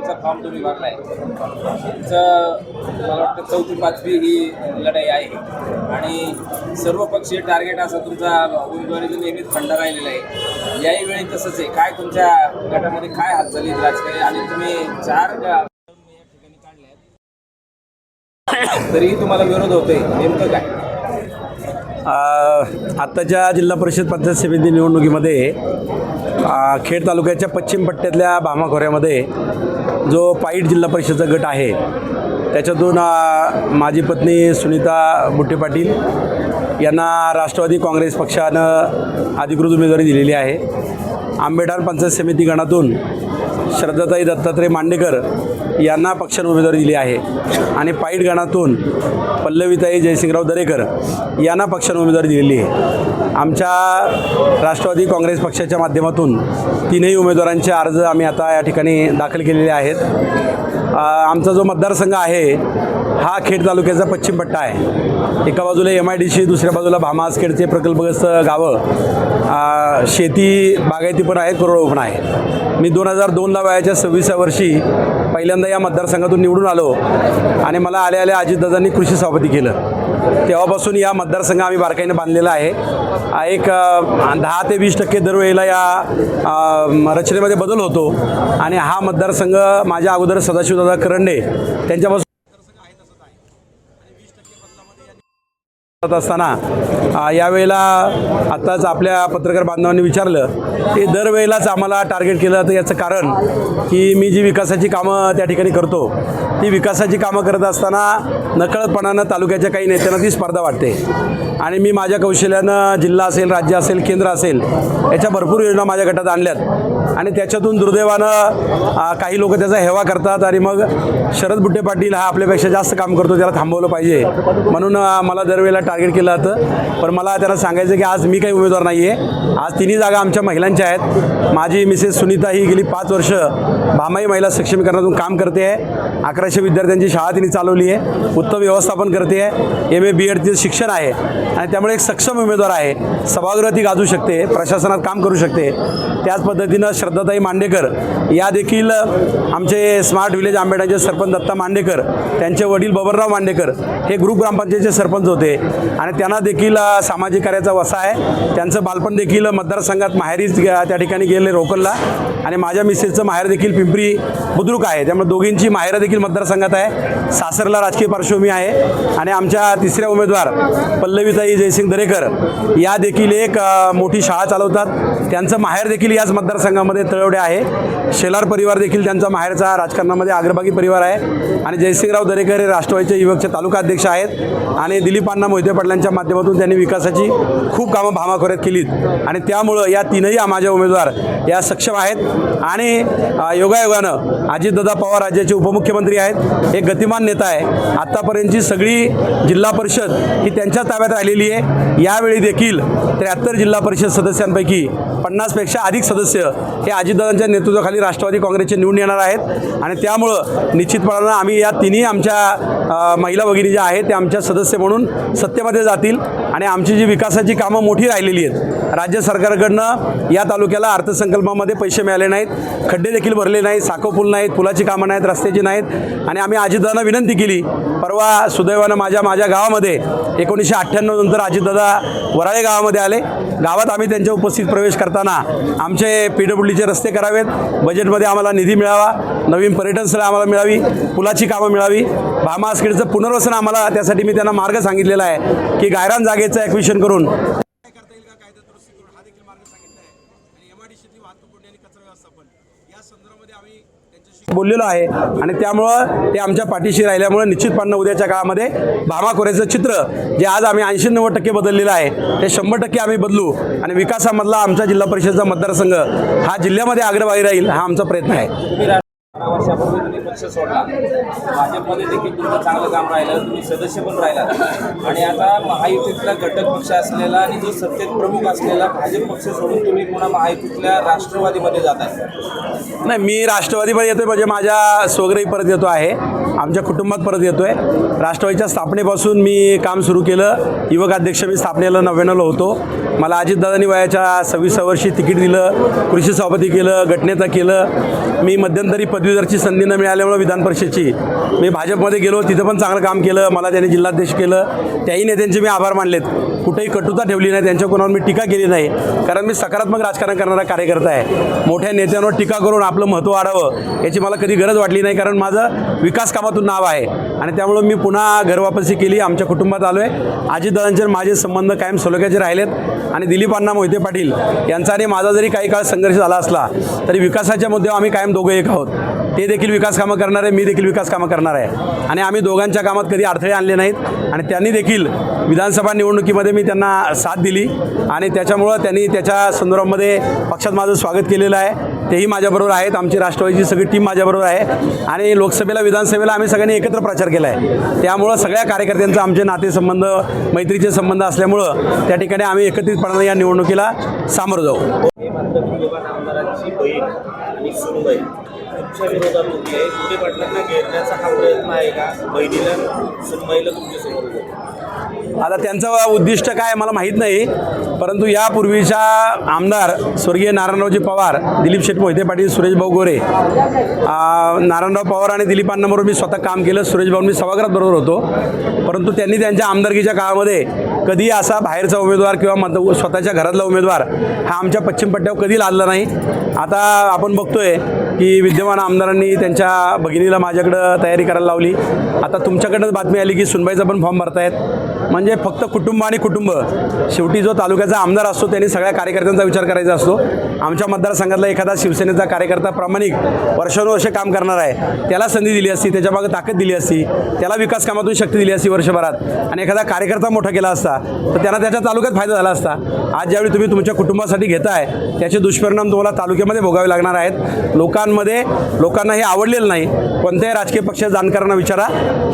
परिषदेचा फॉर्म तुम्ही भरलाय, तुमचं मला वाटतं 4थी-5वी ही लढाई आहे आणि सर्वपक्षीय टार्गेट असा तुमचा उमेदवारीचा नेहमीच खंड राहिलेला आहे. याही वेळी तसंच आहे. काय तुमच्या गटामध्ये काय हालचाली राजकारणी आणि तुम्ही 4 या ठिकाणी काढल्यात तरीही तुम्हाला विरोध होतोय, नेमकं काय? आत्ताच्या जिल्हा परिषद पंचायत समिती निवडणुकीमध्ये खेड तालुक्याच्या पश्चिम पट्ट्यातल्या भामा खोऱ्यामध्ये जो पाईट जिल्हा परिषदचा गट आहे त्याच्यातून माझी पत्नी सुनीता बुट्टे पाटील यांना राष्ट्रवादी काँग्रेस पक्षानं अधिकृत उमेदवारी दिलेली आहे. आंबेठाण पंचायत समिती गणातून श्रद्धाताई दत्तात्रय मांडेकर यांना पक्षाने उमेदवारी दिली आहे आणि पाईट गणातून पल्लवीताई जयसिंगराव दरेकर यांना पक्षाने उमेदवारी दिलेली आहे. आमच्या राष्ट्रवादी काँग्रेस पक्षाच्या माध्यमातून तीनही उमेदवारांचे अर्ज आम्ही आता या ठिकाणी दाखल केलेले आहेत. आमचा जो मतदारसंघ आहे हा खेड तालुक्याचा पश्चिम पट्टा आहे. एका बाजूला MIDC, दुसऱ्या बाजूला भामासखेडचे प्रकल्पग्रस्त गावं, शेती बागायती पण आहेत, करोडो पण आहे. मी 2002ला वयाच्या 26व्या वर्षी पहिल्यांदा या मतदारसंघातून निवडून आलो आणि मला आल्या अजितदादांनी कृषी सभापती केलं. तेव्हापासून या मतदारसंघ आम्ही बारकाईने बांधलेला आहे. एक 10 ते 20% दरवेळेला या रचनेमध्ये बदल होतो आणि हा मतदारसंघ माझ्या अगोदर सदाशिवदादा करंडे त्यांच्यापासून असताना यावेळेला आत्ताच आपल्या पत्रकार बांधवांनी विचारलं की दरवेळेलाच आम्हाला टार्गेट केलं जातं. याचं कारण की मी जी विकासाची कामं त्या ठिकाणी करतो ती विकासाची कामं करत असताना नकळतपणानं तालुक्याच्या काही नेत्यांना ती स्पर्धा वाटते आणि मी माझ्या कौशल्यानं जिल्हा असेल, राज्य असेल, केंद्र असेल याच्या भरपूर योजना माझ्या गटात आणल्यात आणि त्याच्यातून दुर्दैवानं काही लोक त्याचा हेवा करतात आणि मग शरद बुट्टे पाटील हा आपल्यापेक्षा जास्त काम करतो, त्याला थांबवलं पाहिजे म्हणून मला दरवेळेला टार्गेट केलं जातं. पण मला त्याला सांगायचं की आज मी काही उमेदवार नाही आहे. आज तिन्ही जागा आमच्या महिलांच्या आहेत. माझी मिसेस सुनीता ही गेली 5 वर्ष भामाई महिला सक्षमीकरणातून काम करते आहे. 1100 विद्यार्थ्यांची शाळा तिने चालवली आहे. उत्तम व्यवस्थापन करते आहे. MA BEd तिचं शिक्षण आहे आणि त्यामुळे एक सक्षम उमेदवार आहे. सभागृह ती गाजू शकते, प्रशासनात काम करू शकते. त्याच पद्धतीनं श्रद्धाताई मांडेकर या देखील आमचे स्मार्ट विलेज आंबेठाणचे सरपंच दत्ता मांडेकर, त्यांचे वडील बबनराव मांडेकर हे ग्रुप ग्रामपंचायतीचे सरपंच होते आणि त्यांना देखील सामाजिक कार्याचा वसा आहे. त्यांचं बालपण देखील मतदारसंघात माहेरीच त्या ठिकाणी गेले रोकलला आणि माझ्या मिसेसचं माहेर देखील पिंपरी बुद्रुक आहे. त्यामुळे दोघींची माहेरं देखील मतदारसंघात आहे. सासरला राजकीय पार्श्वभूमी आहे आणि आमच्या तिसऱ्या उमेदवार पल्लवीताई जयसिंग दरेकर या देखील एक मोठी शाळा चालवतात. त्यांचं माहेर देखील याच मतदारसंघामध्ये तळवडे आहे. शेलार परिवार देखील त्यांचा माहेरचा राजकारणामध्ये अग्रभागी परिवार आहे आणि जयसिंगराव दरेकर हे राष्ट्रवादीच्या युवकचे तालुका अध्यक्ष आहेत आणि दिलीपांना मोहिते पाटलांच्या माध्यमातून त्यांनी विकासाची खूप कामं भामाखोऱ्यात केलीत आणि त्यामुळं या तीनही माझ्या उमेदवार या सक्षम आहेत आणि योगायोगानं अजितदादा पवार राज्याचे उपमुख्यमंत्री आहेत. एक गतिमान नेता आहे. आत्तापर्यंतची सगळी जिल्हा परिषद ही त्यांच्या ताब्यात राहिलेली आहे. यावेळी देखील 73 जिल्हा परिषद सदस्यांपैकी 50पेक्षा अधिक सदस्य हे अजितदादांच्या नेतृत्वाखाली राष्ट्रवादी काँग्रेसचे निवडून येणार आहेत आणि त्यामुळं निश्चितपणानं आम्ही या तिन्ही आमच्या महिला भगिनी ज्या आहेत त्या आमच्या सदस्य म्हणून सत्तेमध्ये जातील आणि आमची जी विकासाची कामं मोठी राहिलेली आहेत. राज्य सरकारकडनं या तालुक्याला अर्थसंकल्पामध्ये पैसे मिळाले नाहीत, खड्डे देखील भरले नाहीत, साखो पूल नाहीत, पुलाची कामं नाहीत, रस्त्याची नाहीत आणि आम्ही अजितदादांना विनंती केली. परवा सुदैवानं माझ्या गावामध्ये 1998 नंतर अजितदादा वराळे गावामध्ये आले. गावात आम्ही त्यांच्या उपस्थित प्रवेश करताना आमचे PWDचे रस्ते करावेत, बजेटमध्ये आम्हाला निधी मिळावा, नवीन पर्यटन स्थळं आम्हाला मिळावी, पुलाची कामं मिळावी, भामासखेडचं पुनर्वसन आम्हाला त्यासाठी मी त्यांना मार्ग सांगितलेला आहे की गायरान जागेचं ॲक्विशन करून बोललेलो आहे आणि त्यामुळं ते आमच्या पाठीशी राहिल्यामुळे निश्चितपणे उद्याच्या काळामध्ये भामाखोऱ्याचं चित्र जे आज आम्ही 80-90% बदललेलं आहे ते 100% आम्ही बदलू आणि विकासामधला आमचा जिल्हा परिषदेचा मतदारसंघ हा जिल्ह्यामध्ये अग्रभागी राहील हा आमचा प्रयत्न आहे. पक्ष सोडला, भाजपमध्ये देखील तुमचं चांगलं काम राहिलं, तुम्ही सदस्य पण राहिला आणि आता महायुतीतला घटक पक्ष असलेला आणि जो सत्तेत प्रमुख असलेला भाजप पक्ष सोडून तुम्ही पुन्हा महायुतीतल्या राष्ट्रवादीमध्ये जात आहे. नाही, मी राष्ट्रवादीमध्ये येतो म्हणजे माझ्या स्वगृही परत येतो आहे, आमच्या कुटुंबात परत येतो आहे. राष्ट्रवादीच्या स्थापनेपासून मी काम सुरू केलं. युवक अध्यक्ष मी स्थापनेला 99ला होतो. मला अजितदादांनी वयाच्या 26 वर्षी तिकीट दिलं, कृषी सभापती केलं, गटनेता केलं. मी मध्यंतरी पदवीधरची संधी न मिळाल्यामुळे विधान परिषदेची मी भाजपमध्ये गेलो, तिथं पण चांगलं काम केलं. मला त्यांनी जिल्हाध्यक्ष केलं. त्याही नेत्यांचे मी आभार मानलेत. कुठेही कटुता ठेवली नाही, त्यांच्या कोणावर मी टीका केली नाही, कारण मी सकारात्मक राजकारण करणारा कार्यकर्ता आहे. मोठ्या नेत्यांवर टीका करून आपलं महत्त्व वाढावं याची मला कधी गरज वाटली नाही, कारण माझं विकास कामातून नाव आहे आणि त्यामुळं मी पुन्हा घरवापसी केली, आमच्या कुटुंबात आलो आहे. अजितदादांचे माझे संबंध कायम सलोख्याचे राहिलेत आणि दिलीप अण्णा मोहिते पाटील यांचा आणि माझा जरी काही काळ संघर्ष झाला असला तरी विकासाच्या मुद्द्यावर आम्ही कायम दोघं एक आहोत. ते देखील विकास कामं करणार आहे, मी देखील विकास कामं करणार आहे आणि आम्ही दोघांच्या कामात कधी अडथळे आणले नाहीत आणि त्यांनी देखील विधानसभा निवडणुकीमध्ये मी त्यांना साथ दिली आणि त्याच्यामुळं त्यांनी त्याच्या संदर्भामध्ये पक्षात माझं स्वागत केलेलं आहे. तेही माझ्याबरोबर आहेत, आमची राष्ट्रवादीची सगळी टीम माझ्याबरोबर आहे आणि लोकसभेला विधानसभेला आम्ही सगळ्यांनी एकत्र प्रचार केला आहे. त्यामुळं सगळ्या कार्यकर्त्यांचं आमचे नातेसंबंध मैत्रीचे संबंध असल्यामुळं त्या ठिकाणी आम्ही एकत्रितपणाने या निवडणुकीला सामोरं जाऊ. हे मात्र विद्यमान आमदारांची बहीण आणि सुनबाई तुमच्या विरोधात होती आहे. कुठे पाटलांना घेरण्याचा हा प्रयत्न आहे का? बहिणीला सुनबाईला तुमच्या समोर आता त्यांचं उद्दिष्ट काय मला माहीत नाही, परंतु यापूर्वीच्या आमदार स्वर्गीय नारायणरावजी पवार, दिलीप शेठ मोहिते पाटील, सुरेशभाऊ गोरे, नारायणराव पवार आणि दिलीप अण्णांबरोबर मी स्वतः काम केलं. सुरेशभाऊ मी सभागृहात बरोबर होतो, परंतु त्यांनी त्यांच्या आमदारकीच्या काळामध्ये कधी असा बाहेरचा उमेदवार किंवा स्वतःच्या घरातला उमेदवार हा आमच्या पश्चिम पट्ट्यावर कधी लादला नाही. आता आपण बघतोय की विद्यमान आमदारांनी त्यांच्या भगिनीला माझ्याकडं तयारी करायला लावली. आता तुमच्याकडनंच बातमी आली की सुनबाईचा पण फॉर्म भरतायत. म्हणजे फक्त कुटुंब आणि कुटुंब, शेवटी जो तालुक्याचा आमदार असतो त्यांनी सगळ्या कार्यकर्त्यांचा विचार करायचा असतो. आमच्या मतदारसंघातला एखादा शिवसेनेचा कार्यकर्ता प्रामाणिक वर्षानुवर्षे काम करणार आहे, त्याला संधी दिली असती, त्याच्या मागे ताकद दिली असती, त्याला विकास कामातून शक्ती दिली असती वर्षभरात आणि एखादा कार्यकर्ता मोठा केला असता तर त्यांना त्याच्या तालुक्यात फायदा झाला असता. आज ज्यावेळी तुम्ही तुमच्या कुटुंबासाठी घेताय त्याचे दुष्परिणाम तुम्हाला तालुक्यामध्ये भोगावे लागणार आहेत. लोकांना हे आवडलेलं नाही. कोणत्याही राजकीय पक्षाच्या जाणकारांना विचारा,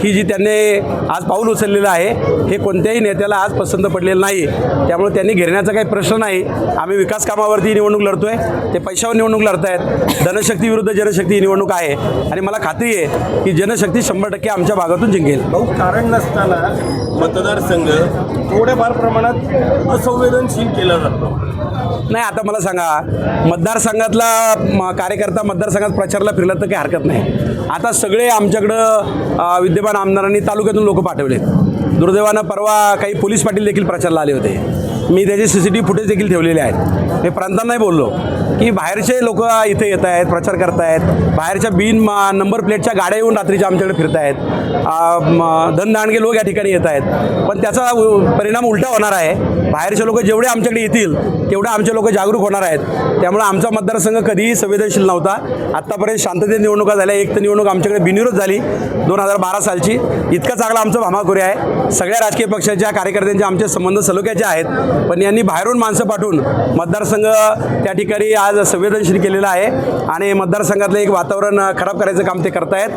ही जी त्यांनी आज पाऊल उचललेलं आहे हे कोणत्याही नेत्याला आज पसंत पडलेलं नाही. त्यामुळे त्यांनी घेण्याचा काही प्रश्न नाही. आम्ही विकास कामावरती निवडणूक लढतोय, ते पैशावर निवडणूक लढतायत. धनशक्ती विरुद्ध जनशक्ती ही निवडणूक आहे आणि मला खात्री आहे की जनशक्ती 100% आमच्या भागातून जिंकेल. भाऊ, कारण नसताना मतदारसंघ थोड्याफार प्रमाणात असंवेदनशील केला जातो. नाही, आता मला सांगा, मतदारसंघातला कार्यकर्ता मतदारसंघात प्रचाराला फिरला तर काही हरकत नाही. आता सगळे आमच्याकडं विद्यमान आमदारांनी तालुक्यातून लोक पाठवले. दुर्दैवानं परवा काही पोलीस पाटील देखील प्रचाराला आले होते. मी त्याचे CCTV फुटेज देखील ठेवलेले आहेत. मी प्रांतांनाही बोललो की बाहेरचे लोक इथे येत आहेत, प्रचार करत आहेत, बाहेरच्या नंबर प्लेटच्या गाड्या येऊन रात्रीच्या आमच्याकडे फिरत आहेत, धनदांडगे लोक या ठिकाणी येत आहेत. पण त्याचा परिणाम उलटा होणार आहे. बाहेरचे लोक जेवढे आमच्याकडे येतील तेवढे आमचे लोक जागरूक होणार आहेत. त्यामुळे आमचा मतदारसंघ कधीही संवेदनशील नव्हता. आत्तापर्यंत शांततेत निवडणुका झाल्या. एक तर निवडणूक आमच्याकडे बिनविरोध झाली 2012 सालची. इतका चांगला आमचा भामाखोरी आहे. सगळ्या राजकीय पक्षाच्या कार्यकर्त्यांचे आमचे संबंध सलोख्याचे आहेत, पण यांनी बाहेरून माणसं पाठवून मतदारसंघ त्या ठिकाणी आज संवेदनशील केलेला आहे आणि मतदारसंघातलं एक वातावरण खराब करायचं काम ते करतायत.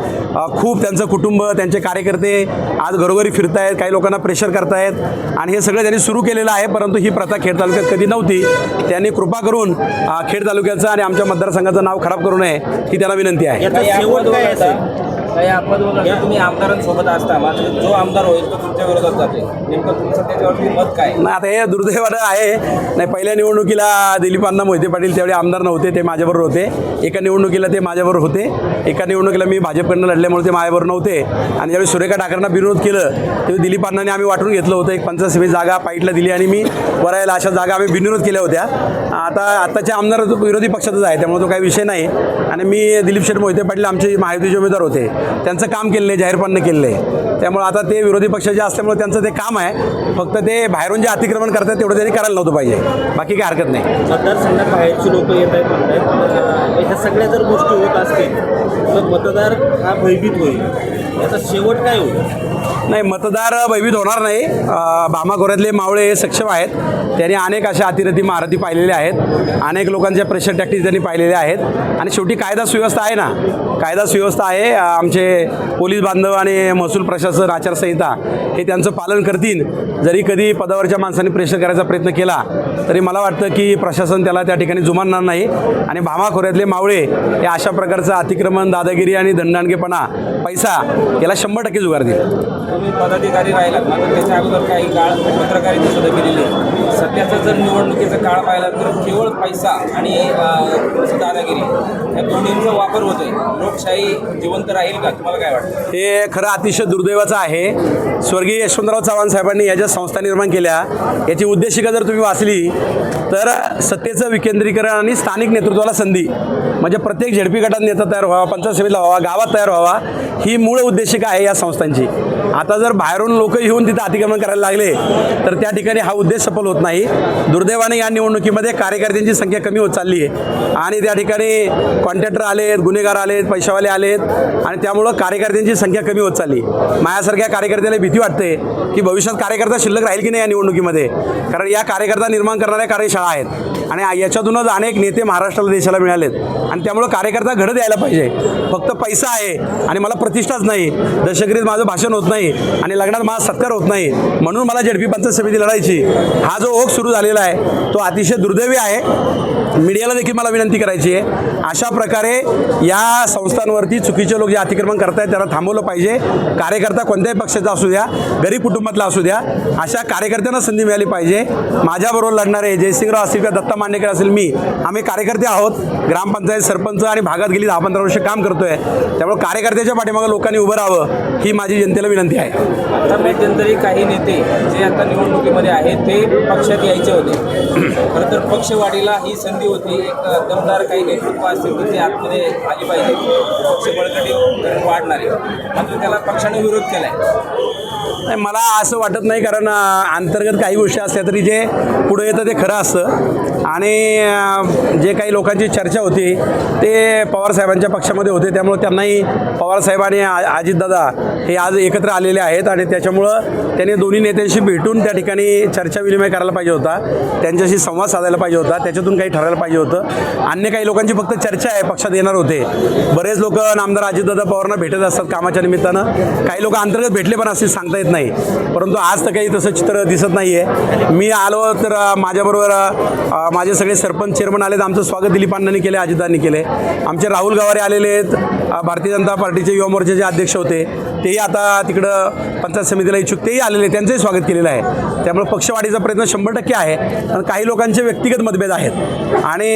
खूप त्यांचं कुटुंब, त्यांचे कार्यकर्ते आज घरोघरी फिरतायत, काही लोकांना प्रेशर करतायत आणि हे सगळं त्यांनी सुरू केलेलं आहे. परंतु ही प्रथा खेड तालुक्यात कधी नव्हती. त्यांनी कृपा करून खेड तालुक्याचं आणि आमच्या मतदारसंघाचं नाव खराब करू नये ही त्याला विनंती आहे. काही अपवाद वगैरे तुम्ही आमदारांसोबत असता, मात्र जो आमदार होईल तो तुमच्या विरोधात जाते, नेमकं तुमचं त्याच्यावरती मत काय? नाही, आता हे दुर्दैवानं आहे. नाही, पहिल्या निवडणुकीला दिलीप अण्णा मोहिते पाटील त्यावेळी आमदार नव्हते, ते माझ्याबरोबर होते. एका निवडणुकीला ते माझ्याबरोबर होते, एका निवडणुकीला मी भाजपकडनं लढल्यामुळे ते माझ्याबरोबर नव्हते. आणि ज्यावेळी सुरेखा ठाकरेंना विरोध केलं तेव्हा दिलीप अण्णांनी आम्ही वाटून घेतलं होतं. एक 5 जागा पाईटला दिली आणि मी वरायला, अशा जागा आम्ही बिनविरोध केल्या होत्या. आताचे आमदार विरोधी पक्षातच आहे, त्यामुळे तो काही विषय नाही. आणि मी दिलीप शेठ मोहिते पाटील आमचे महायुतीचे उमेदवार होते, त्यांचं काम केलेलं आहे, जाहीरपणाने केलेलं आहे. त्यामुळे आता ते विरोधी पक्षाचे असल्यामुळे त्यांचं ते काम आहे. फक्त ते बाहेरून जे अतिक्रमण करतात तेवढं त्यांनी करायला नव्हतं पाहिजे, बाकी काही हरकत नाही. मतदारसंघात बाहेरची लोक येत आहेत म्हणतात, ह्या सगळ्या जर गोष्टी होत असतील तर मतदार हा भयभीत होईल. याचा शेवट काय होईल? नाही, मतदार भयभीत होणार नाही. भामाखोऱ्यातले मावळे सक्षम आहेत. त्यांनी अनेक अशा अतिरेकी महारथी पाहिलेल्या आहेत, अनेक लोकांच्या प्रेशर टॅक्टिक्स त्यांनी पाहिलेल्या आहेत आणि शेवटी कायदा सुव्यवस्था आहे ना, कायदा सुव्यवस्था आहे, आमचे पोलीस बांधव आणि महसूल प्रशासन आचारसंहिता हे त्यांचं पालन करतील. जरी कधी पदावरच्या माणसांनी प्रेशर करायचा प्रयत्न केला तरी मला वाटतं की प्रशासन त्याला त्या ठिकाणी जुमानणार नाही आणि भामा खोऱ्यातले मावळे हे अशा प्रकारचं अतिक्रमण, दादागिरी आणि दंडाणकेपणा, पैसा याला 100% जुगार देईल. तुम्ही पदाधिकारी राहिलात, मात्र त्याच्या अगोदर काही काळ पत्रकारिता सुद्धा केलेली आहे. सध्याचा जर निवडणुकीचा काळ पाहिला तर केवळ पैसा आणि दादागिरी या दोन्हींचा वापर होतोय. लोकशाही जिवंत राहील का, तुम्हाला काय वाटतं? हे खरं अतिशय दुर्दैवाचं आहे. स्वर्गीय यशवंतराव चव्हाण साहेबांनी या ज्या संस्था निर्माण केल्या याची उद्देशिका जर तुम्ही वाचली तर सत्तेचं विकेंद्रीकरण आणि स्थानिक नेतृत्वाला संधी, म्हणजे प्रत्येक झेडपी गटात नेता तयार व्हावा, पंचायत समितीला व्हावा, गावात तयार व्हावा, ही मूळ उद्देशिका आहे या संस्थांची. आता जर बाहेरून लोक येऊन तिथं अतिक्रमण करायला लागले तर त्या ठिकाणी हा उद्देश सफल होत नाही. दुर्दैवाने या निवडणुकीमध्ये कार्यकर्त्यांची संख्या कमी होत चालली आहे आणि त्या ठिकाणी कॉन्ट्रॅक्टर आलेत, गुन्हेगार आलेत, पैशावाले आलेत आणि त्यामुळं कार्यकर्त्यांची संख्या कमी होत चालली. माझ्यासारख्या कार्यकर्त्याला भीती वाटते की भविष्यात कार्यकर्ता शिल्लक राहील की नाही या निवडणुकीमध्ये, कारण या कार्यकर्ता निर्माण करणाऱ्या कार्यशाळा आहेत आणि याच्यातूनच अनेक नेते महाराष्ट्राला, देशाला मिळालेत आणि त्यामुळं कार्यकर्ता घडत यायला पाहिजे. फक्त पैसा आहे आणि मला प्रतिष्ठाच नाही, दशकरीत माझं भाषण होत नाही आणि लग्नात माझा सत्कार होत नाही म्हणून मला झेडपी पंचायत समिती लढायची, हा जो ओघ सुरू झालेला आहे तो अतिशय दुर्दैवी आहे. मीडियाला देखील मला विनंती करायची आहे, अशा प्रकारे या संस्थांवरती चुकीचे लोक जे अतिक्रमण करतायत त्यांना थांबवलं पाहिजे. कार्यकर्ता कोणत्याही पक्षाचा असू द्या, गरीब कुटुंबातला असू द्या, अशा कार्यकर्त्यांना संधी मिळाली पाहिजे. माझ्याबरोबर लढणारे जयसिंगराव असतील किंवा दत्ता मांडेकर असेल, मी आम्ही कार्यकर्ते आहोत. ग्रामपंचायत सरपंच आणि भागात गेली 10-15 वर्ष काम करतोय, त्यामुळे कार्यकर्त्याच्या पाठीमागे लोकांनी उभं राहावं ही माझी जनतेला विनंती आहे. आता मध्यंतरी काही नेते जे आता निवडणुकीमध्ये आहेत ते पक्षात यायचे होते. खरं तर पक्षवाढीला ही संधी होती. एक दमदार काही नेतृत्व असतील तर ते आतमध्ये आली पाहिजे, पक्ष बळकटी वाढणारे, मात्र त्याला पक्षाने विरोध केला आहे. नाही, मला असं वाटत नाही, कारण अंतर्गत काही गोष्टी असल्या तरी जे पुढं येतं ते खरं असतं आणि जे काही लोकांची चर्चा होती ते पवारसाहेबांच्या पक्षामध्ये होते, त्यामुळे त्यांनाही पवारसाहेब आणि अजितदादा हे आज एकत्र आलेले आहेत आणि त्याच्यामुळं त्यांनी दोन्ही नेत्यांशी भेटून त्या ठिकाणी चर्चा विनिमय करायला पाहिजे होता, त्यांच्याशी संवाद साधायला पाहिजे होता, त्याच्यातून काही ठरायला पाहिजे होतं. अन्य काही लोकांची फक्त चर्चा आहे, पक्षात येणार होते. बरेच लोक नामदार अजितदादा पवारांना भेटत असतात कामाच्या निमित्तानं, काही लोक अंतर्गत भेटले पण असतील सांगता येत नाही, परंतु आज तर काही तसं चित्र दिसत नाही आहे. मी आलो तर माझ्याबरोबर माझे सगळे सरपंच चेअरमन आलेत, आमचं स्वागत दिलीप अण्णांनी केले, अजितदांनी केले. आमचे राहुल गावारे आलेले आहेत, भारतीय जनता पार्टीचे युवा मोर्चाचे अध्यक्ष होते, तेही आता तिकडं पंचायत समितीला इच्छुक तेही आलेले, त्यांचंही स्वागत केलेलं आहे. त्यामुळे पक्षवाढीचा प्रयत्न 100% आहे. पण काही लोकांचे व्यक्तिगत मतभेद आहेत आणि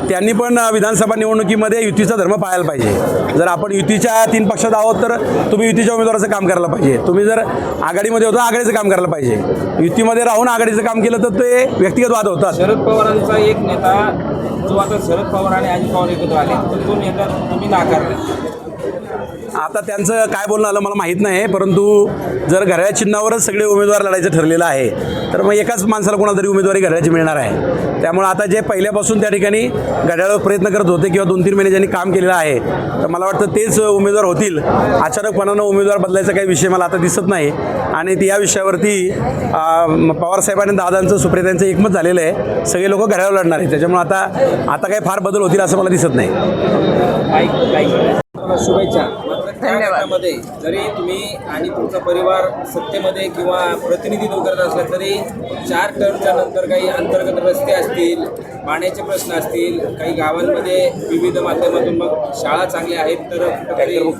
त्यांनी पण विधानसभा निवडणुकीमध्ये युतीचा धर्म पाळायला पाहिजे. जर आपण युतीच्या 3 पक्षात आहोत तर तुम्ही युतीच्या उमेदवाराचं काम करायला पाहिजे. तुम्ही जर आघाडीमध्ये होता आघाडीचं काम करायला पाहिजे. युतीमध्ये राहून आघाडीचं काम केलं तर ते व्यक्तिगत वाद होतात. शरद पवारांचा एक नेता जो आता शरद पवार आणि अजित पवार एकत्र आले तर तो नेता तुम्ही नाकारला. आता त्यांचं काय बोलणं आलं मला माहीत नाही, परंतु जर घड्याळ चिन्हावरच सगळे उमेदवार लढायचं ठरलेलं आहे तर मग एकाच माणसाला कोणाला तरी उमेदवारी घड्याळाची मिळणार आहे. त्यामुळे आता जे पहिल्यापासून त्या ठिकाणी घड्याळावर प्रयत्न करत होते किंवा 2-3 महिने ज्यांनी काम केलेलं आहे तर मला वाटतं तेच उमेदवार होतील. अचानकपणानं उमेदवार बदलायचा काही विषय मला आता दिसत नाही आणि या विषयावरती पवारसाहेब आणि दादांचं, सुप्रियांचं एकमत झालेलं आहे. सगळे लोक घड्याळावर लढणार आहेत, त्याच्यामुळे आता काही फार बदल होतील असं मला दिसत नाही. शुभेच्छा. मात्र त्या गटामध्ये जरी तुम्ही आणि तुमचा परिवार सत्तेमध्ये किंवा प्रतिनिधित्व करत असला तरी 4 टर्मच्या नंतर काही अंतर्गत रस्ते असतील, पाण्याचे प्रश्न असतील, काही गावांमध्ये विविध माध्यमातून मग शाळा चांगल्या आहेत तर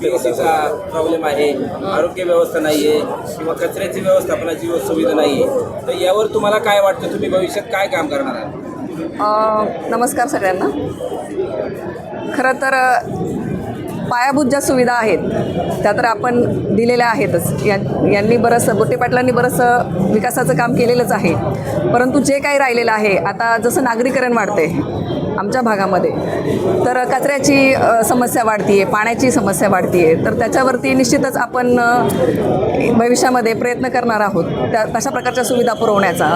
PSCचा प्रॉब्लेम आहे, आरोग्य व्यवस्था नाही आहे किंवा कचऱ्याची व्यवस्थापनाची सुविधा नाही आहे, तर यावर तुम्हाला काय वाटतं, तुम्ही भविष्यात काय काम करणार आहात? नमस्कार सगळ्यांना. खरं तर पायाभूत ज्या सुविधा आहेत त्या तर आपण दिलेल्या आहेतच. यांनी बरंचसं, बुट्टे पाटलांनी बरंचसं विकासाचं काम केलेलंच आहे, परंतु जे काही राहिलेलं आहे आता, जसं नागरीकरण वाढते आमच्या भागामध्ये तर कचऱ्याची समस्या वाढती आहे, पाण्याची समस्या वाढती आहे, तर त्याच्यावरती निश्चितच आपण भविष्यामध्ये प्रयत्न करणार आहोत तशा प्रकारच्या सुविधा पुरवण्याचा.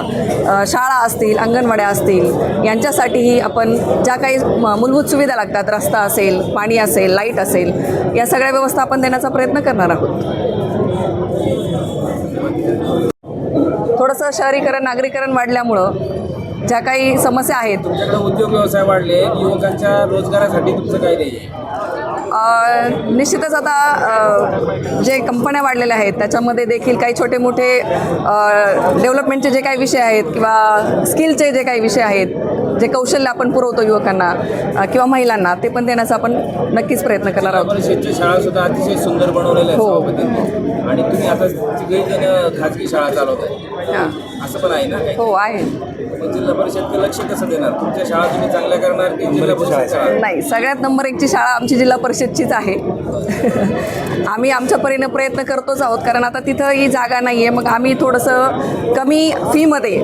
शाळा असतील, अंगणवाड्या असतील, यांच्यासाठीही आपण ज्या काही मूलभूत सुविधा लागतात, रस्ता असेल, पाणी असेल, लाईट असेल, या सगळ्या व्यवस्था आपण देण्याचा प्रयत्न करणार आहोत. थोडंसं शहरीकरण, नागरीकरण वाढल्यामुळं ज्या काही समस्या आहेत. तुमच्याकडे उद्योग व्यवसाय वाढले, युवकांच्या रोजगारासाठी तुमचं काय ध्येय आहे? निश्चितच आता जे कंपन्या वाढलेल्या आहेत त्याच्यामध्ये देखील काही छोटे मोठे डेव्हलपमेंटचे जे काही विषय आहेत किंवा स्किलचे जे काही विषय आहेत, जे कौशल्य आपण पुरवतो युवकांना किंवा महिलांना, ते पण देण्याचा आपण नक्कीच प्रयत्न करणार आहोत. परिषदच्या शाळा सुद्धा अतिशय सुंदर बनवलेल्या आहेत हो. सभापतींनी. आणि तुम्ही आता तिघे जण खाजगी शाळा चालवताय, हां. असं पण आहे ना काही? हो आहे. मग जिल्हा परिषदचं लक्ष कसं देणार? तुमच्या शाळा तुम्ही चांगल्या करणार की जिल्हा परिषद शाळा? नाही, सगळ्यात नंबर 1ची शाळा आमची जिल्हा परिषदचीच आहे. आम्ही आमच्या परीने प्रयत्न करतोच आहोत, कारण आता तिथं ही जागा नाही आहे. मग आम्ही थोडंसं कमी फीमध्ये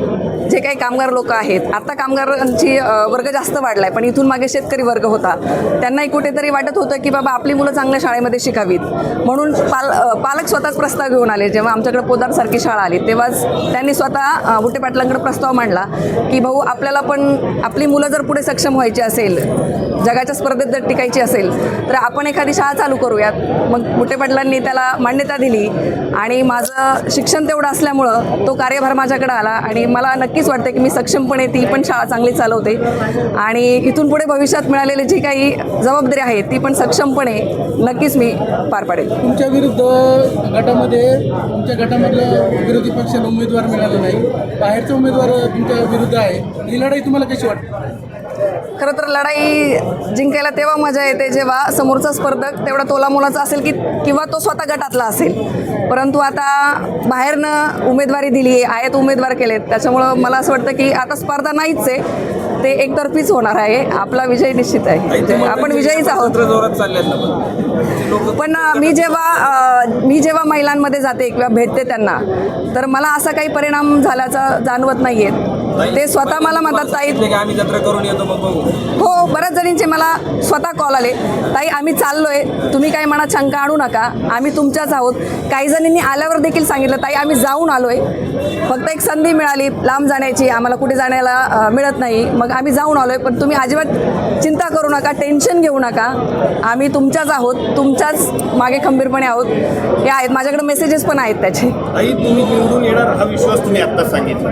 जे काही कामगार लोक आहेत, आता कामगारांची वर्ग जास्त वाढला आहे, पण इथून मागे शेतकरी वर्ग होता, त्यांनाही कुठेतरी वाटत होतं की बाबा आपली मुलं चांगल्या शाळेमध्ये शिकावीत, म्हणून पालक स्वतःच प्रस्ताव घेऊन आले. जेव्हा आमच्याकडे पोदारसारखी शाळा आली तेव्हाच त्यांनी स्वतः बुटे पाटलांकडे प्रस्ताव मांडला की भाऊ, आपल्याला पण आपली मुलं जर पुढे सक्षम व्हायची असेल, जगाच्या स्पर्धेत जर टिकायची असेल, तर आपण एखादी शाळा चालू करूयात. मग बुटे पाटलांनी त्याला मान्यता दिली आणि माझं शिक्षण तेवढं असल्यामुळं तो कार्यभार माझ्याकडे आला आणि मला नक्कीच वाटतं की मी सक्षमपणे ती पण शाळा चांगली चालवते आणि इथून पुढे भविष्यात मिळालेली जी काही जबाबदारी आहे ती पण सक्षमपणे नक्कीच मी पार पाडेल. तुमच्या विरुद्ध तुमच्या गटामधलं विरोधी पक्षाला उमेदवार मिळाला नाही, बाहेरचा उमेदवार तुमच्या विरुद्ध आहे. ही लढाई तुम्हाला कशी वाटते? खरं तर लढाई जिंकायला तेव्हा मजा येते जेव्हा समोरचा स्पर्धक तेवढा तोलामोलाचा असेल किंवा तो स्वतः गटातला असेल. परंतु आता बाहेरनं उमेदवारी दिली आहेत, उमेदवार केलेत, त्याच्यामुळं मला असं वाटतं की आता स्पर्धा नाहीच आहे, ते एकतर्फीच होणार आहे. आपला विजय निश्चित आहे, आपण विजयीच आहोत. जोरात चालल्यात ना लोक. पण मी जेव्हा महिलांमध्ये जाते किंवा भेटते त्यांना, तर मला असा काही परिणाम झाल्याचा जाणवत नाही आहे. ते स्वतः मला म्हणतात, ताई आम्ही जत्रा करून येतो मग बघू. हो, बऱ्याच जणींचे मला स्वतः कॉल आले, ताई आम्ही चाललोय, तुम्ही काही मनात शंका आणू नका, आम्ही तुमच्याच आहोत. काही जणींनी आल्यावर देखील सांगितलं, ताई आम्ही जाऊन आलोय, फक्त एक संधी मिळाली लांब जाण्याची, आम्हाला कुठे जाण्याला मिळत नाही, मग आम्ही जाऊन आलोय, पण तुम्ही अजिबात चिंता करू नका, टेन्शन घेऊ नका, आम्ही तुमच्याच आहोत, तुमच्याच मागे खंबीरपणे आहोत. हे आहेत, माझ्याकडे मेसेजेस पण आहेत त्याचे. ताई, तुम्ही निवडून येणार हा विश्वास तुम्ही आत्ताच सांगितला,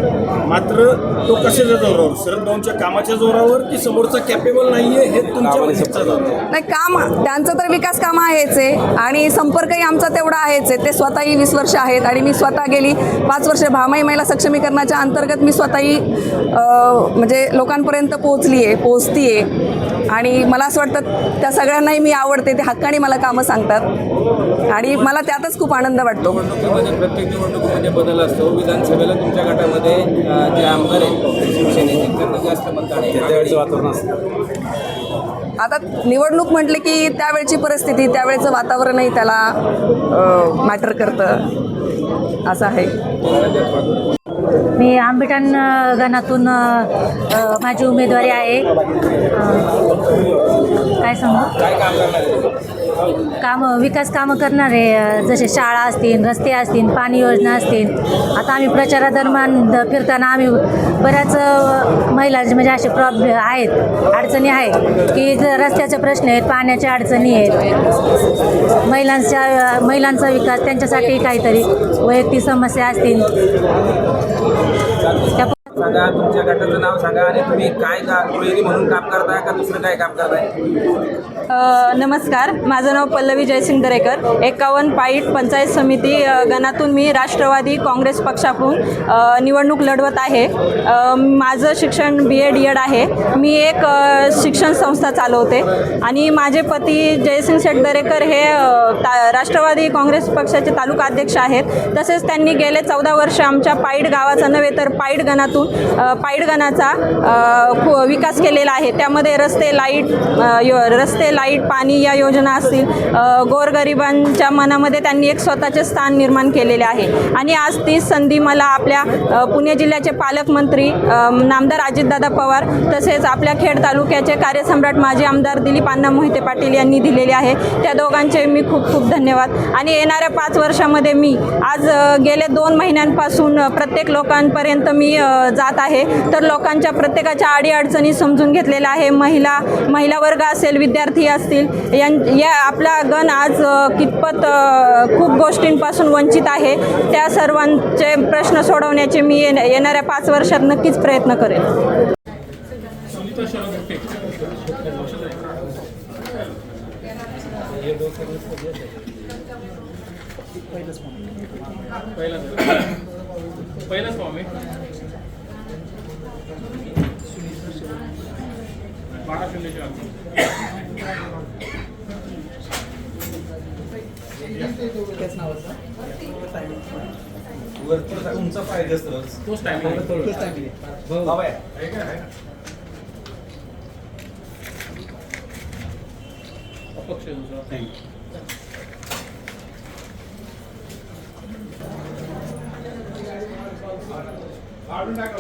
मात्र तो कशाच्या जोरावर? शरद भाऊंच्या कामाच्या जोरावर की समोरचा कॅपेबल नाहीये हे तुमच्या मनाचा जोरावर? नाही, काम त्यांचं तर विकास कामं आहेच आहे आणि संपर्कही आमचा तेवढा आहेच आहे. ते स्वतःही 20 वर्ष आहेत आणि मी स्वतः गेली 5 वर्ष भामाई महिला सक्षमीकरणाच्या अंतर्गत मी स्वतःही म्हणजे लोकांपर्यंत पोहोचतीये आणि मला असं वाटतं त्या सगळ्यांनाही मी आवडते, ते हक्काने मला कामं सांगतात आणि मला त्यातच खूप आनंद वाटतो. निवडणुकीमध्ये प्रत्येक निवडणुकीमध्ये बदल असतो. विधानसभेला तुमच्या गटामध्ये जे आमदार आहेत शिवसेनेचे त्यांना जास्त मतदान आहे, त्यावेळेचं वातावरण असतं. आता निवडणूक म्हटले की त्यावेळची परिस्थिती, त्यावेळेचं वातावरणही त्याला मॅटर करतं, असं आहे. मी आंबेठाण गणातून माझी उमेदवारी आहे. काय सांगू? काय काम करणार आहे? विकास कामं करणारे, जसे शाळा असतील, रस्ते असतील, पाणी योजना असतील. आता आम्ही प्रचारादरम्यान फिरताना आम्ही बऱ्याच महिलांचे म्हणजे असे प्रॉब्लेम आहेत, अडचणी आहेत की रस्त्याचे प्रश्न आहेत, पाण्याच्या अडचणी आहेत, महिलांचा विकास, त्यांच्यासाठी काहीतरी वैयक्तिक समस्या असतील. सांगा, तुमच्या गटाचं नाव सांगा आणि तुम्ही काय गृहिणी म्हणून काम करताय का दुसरं काय काम करताय? नमस्कार, माझं नाव पल्लवी जयसिंग दरेकर. 51 पाईट पंचायत समिती गणातून मी राष्ट्रवादी काँग्रेस पक्षाकडून निवडणूक लढवत आहे. माझं शिक्षण BA-DED आहे. मी एक शिक्षण संस्था चालवते आणि माझे पती जयसिंग शेठ दरेकर हे राष्ट्रवादी काँग्रेस पक्षाचे तालुका अध्यक्ष आहेत. तसेच त्यांनी गेले 14 वर्ष आमच्या पाईट गावाचा नव्हे तर पाईट गणातून पाईट गणाचा विकास केलेला आहे. त्यामध्ये रस्ते, लाईट, पाणी या योजना असतील. गोरगरिबांच्या मनामध्ये त्यांनी एक स्वतःचे स्थान निर्माण केलेले आहे आणि आज ती संधी मला आपल्या पुणे जिल्ह्याचे पालकमंत्री नामदार अजितदादा पवार तसेच आपल्या खेड तालुक्याचे कार्यसम्राट माजी आमदार दिलीप अण्णा मोहिते पाटील यांनी दिलेले आहे. त्या दोघांचे मी खूप खूप धन्यवाद. आणि येणाऱ्या 5 वर्षामध्ये मी आज गेले 2 महिन्यांपासून प्रत्येक लोकांपर्यंत मी जात आहे. तर लोकांच्या प्रत्येकाच्या अडीअडचणी समजून घेतलेल्या आहे. महिला वर्ग असेल, विद्यार्थी असतील, या आपला गण आज कितपत खूप गोष्टींपासून वंचित आहे. त्या सर्वांचे प्रश्न सोडवण्याचे मी येणाऱ्या 5 वर्षात नक्कीच प्रयत्न करेन. पहिलाच फॉर्म आहे 12 तुमचा फायदा तोच टायमिंग अपक्ष काढून टाका.